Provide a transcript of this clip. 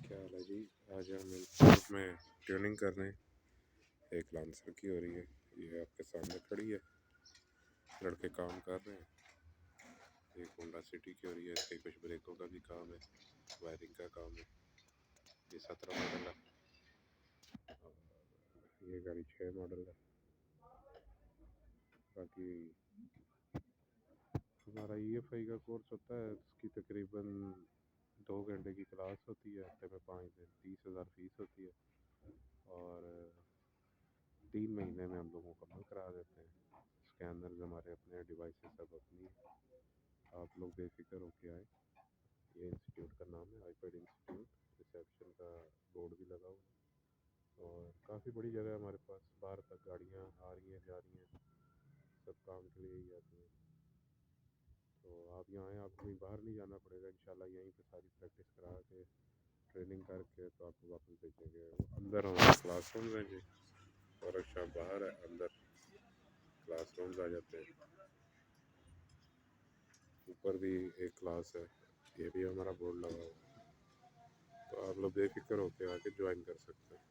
کیا حال ہے جی؟ آج ہم انسٹیٹیوٹ میں ٹیوننگ کر رہے ہیں. ایک لانسر کی ہو رہی ہے، یہ آپ کے سامنے کھڑی ہے، لڑکے کام کر رہے ہیں. ایک ہونڈا سٹی کی ہو رہی ہے، اس کے کچھ بریکوں کا بھی کام ہے، وائرنگ کا کام ہے. یہ 17 ماڈل ہے، یہ گاڑی 6 ماڈل ہے. باقی ہمارا ای ایف آئی کا کورس ہوتا ہے، اس کی تقریباً 2 گھنٹے کی کلاس ہوتی ہے، ہفتے میں 5 دن، 30,000 فیس ہوتی ہے، اور 3 مہینے میں ہم لوگ مکمل کرا دیتے ہیں. اسکینرز ہمارے اپنے، ڈیوائسز سب اپنی ہیں. آپ لوگ بے فکر ہو کے آئیں. یہ انسٹیٹیوٹ کا نام ہے آئی پیڈ انسٹیٹیوٹ. ریسیپشن کا بورڈ بھی لگا ہوا ہے، اور کافی بڑی جگہ ہے ہمارے پاس. باہر تک گاڑیاں آ رہی ہیں جا رہی ہیں، سب کام کے لیے ہی آتی ہیں. تو آپ یہاں آئیں، آپ کہیں باہر نہیں جانا پڑے گا. انشاءاللہ یہیں پہ ساری پریکٹس کرا کے ٹریننگ کر کے تو آپ کو واپس بھیجیں گے. اندر ہمارے کلاس رومز ہیں جی، اور اچھا باہر ہے، اندر کلاس رومز آ جاتے ہیں. اوپر بھی ایک کلاس ہے، یہ بھی ہمارا بورڈ لگا ہوا ہے. تو آپ لوگ بے فکر ہو کے آ کے جوائن کر سکتے ہیں.